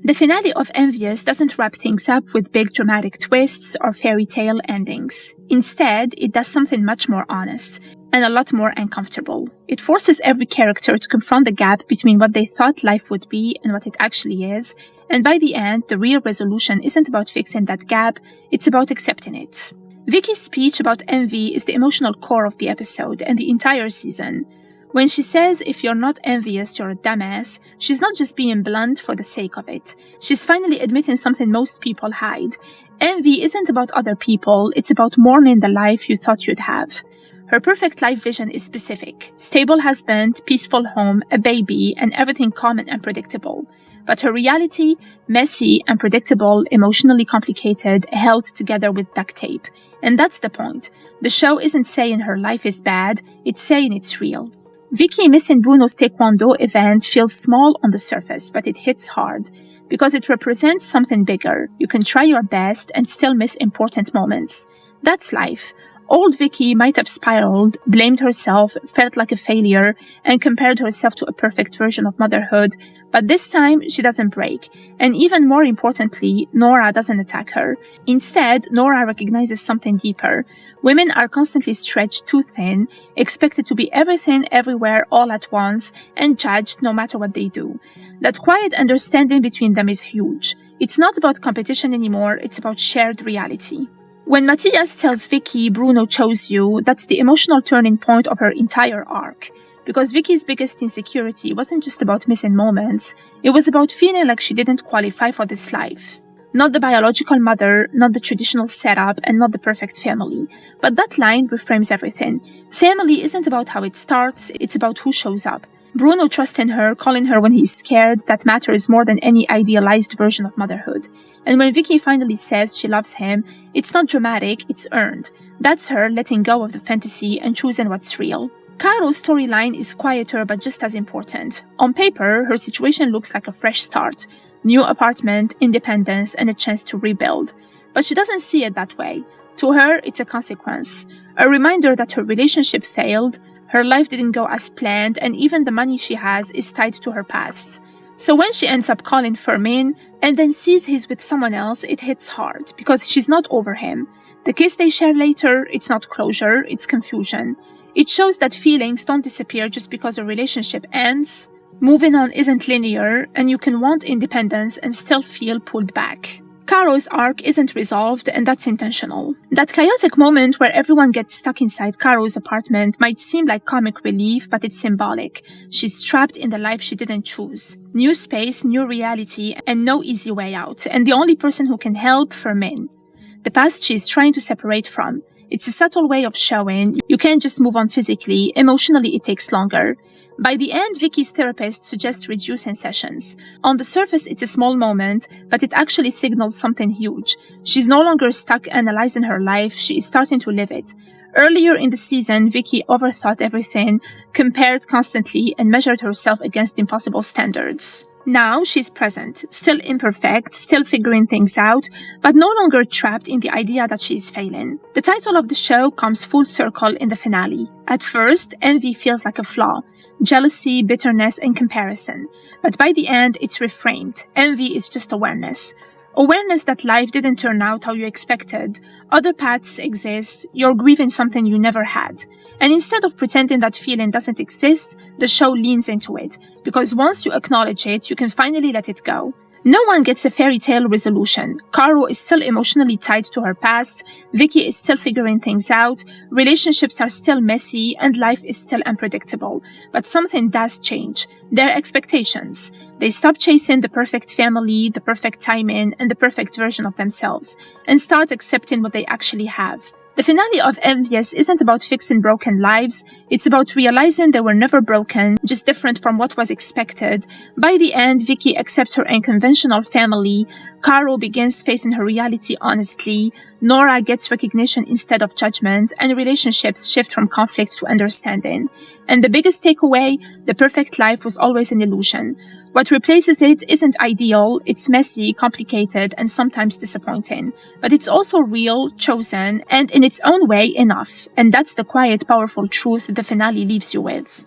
The finale of Envious doesn't wrap things up with big dramatic twists or fairy tale endings. Instead, it does something much more honest and a lot more uncomfortable. It forces every character to confront the gap between what they thought life would be and what it actually is, and by the end, the real resolution isn't about fixing that gap, it's about accepting it. Vicky's speech about envy is the emotional core of the episode and the entire season. When she says, if you're not envious, you're a dumbass, she's not just being blunt for the sake of it. She's finally admitting something most people hide. Envy isn't about other people, it's about mourning the life you thought you'd have. Her perfect life vision is specific. Stable husband, peaceful home, a baby, and everything calm and unpredictable. But her reality, messy, unpredictable, emotionally complicated, held together with duct tape. And that's the point. The show isn't saying her life is bad, it's saying it's real. Vicky missing Bruno's Taekwondo event feels small on the surface, but it hits hard. Because it represents something bigger. You can try your best and still miss important moments. That's life. Old Vicky might have spiraled, blamed herself, felt like a failure, and compared herself to a perfect version of motherhood, but this time she doesn't break. And even more importantly, Nora doesn't attack her. Instead, Nora recognizes something deeper. Women are constantly stretched too thin, expected to be everything everywhere all at once, and judged no matter what they do. That quiet understanding between them is huge. It's not about competition anymore, it's about shared reality. When Matthias tells Vicky Bruno chose you, that's the emotional turning point of her entire arc. Because Vicky's biggest insecurity wasn't just about missing moments, it was about feeling like she didn't qualify for this life. Not the biological mother, not the traditional setup, and not the perfect family. But that line reframes everything. Family isn't about how it starts, it's about who shows up. Bruno trusts in her, calling her when he's scared, that matters more than any idealized version of motherhood. And when Vicky finally says she loves him, it's not dramatic, it's earned. That's her letting go of the fantasy and choosing what's real. Caro's storyline is quieter but just as important. On paper, her situation looks like a fresh start. New apartment, independence, and a chance to rebuild. But she doesn't see it that way. To her, it's a consequence. A reminder that her relationship failed, her life didn't go as planned, and even the money she has is tied to her past. So when she ends up calling Fermin and then sees he's with someone else, it hits hard, because she's not over him. The kiss they share later, it's not closure, it's confusion. It shows that feelings don't disappear just because a relationship ends. Moving on isn't linear, and you can want independence and still feel pulled back. Caro's arc isn't resolved, and that's intentional. That chaotic moment where everyone gets stuck inside Caro's apartment might seem like comic relief, but it's symbolic. She's trapped in the life she didn't choose. New space, new reality, and no easy way out. And the only person who can help, Fermin. The past she's trying to separate from. It's a subtle way of showing you can't just move on physically, emotionally it takes longer. By the end, Vicky's therapist suggests reducing sessions. On the surface, it's a small moment, but it actually signals something huge. She's no longer stuck analyzing her life, she is starting to live it. Earlier in the season, Vicky overthought everything, compared constantly, and measured herself against impossible standards. Now she's present, still imperfect, still figuring things out, but no longer trapped in the idea that she is failing. The title of the show comes full circle in the finale. At first, envy feels like a flaw. Jealousy, bitterness, and comparison. But by the end, it's reframed. Envy is just awareness. Awareness that life didn't turn out how you expected. Other paths exist. You're grieving something you never had. And instead of pretending that feeling doesn't exist, the show leans into it. Because once you acknowledge it, you can finally let it go. No one gets a fairy tale resolution. Caro is still emotionally tied to her past, Vicky is still figuring things out, relationships are still messy, and life is still unpredictable. But something does change. Their expectations. They stop chasing the perfect family, the perfect timing, and the perfect version of themselves, and start accepting what they actually have. The finale of Envious isn't about fixing broken lives, it's about realizing they were never broken, just different from what was expected. By the end, Vicky accepts her unconventional family, Caro begins facing her reality honestly, Nora gets recognition instead of judgment, and relationships shift from conflict to understanding. And the biggest takeaway, the perfect life was always an illusion. What replaces it isn't ideal, it's messy, complicated, and sometimes disappointing. But it's also real, chosen, and in its own way enough. And that's the quiet, powerful truth the finale leaves you with.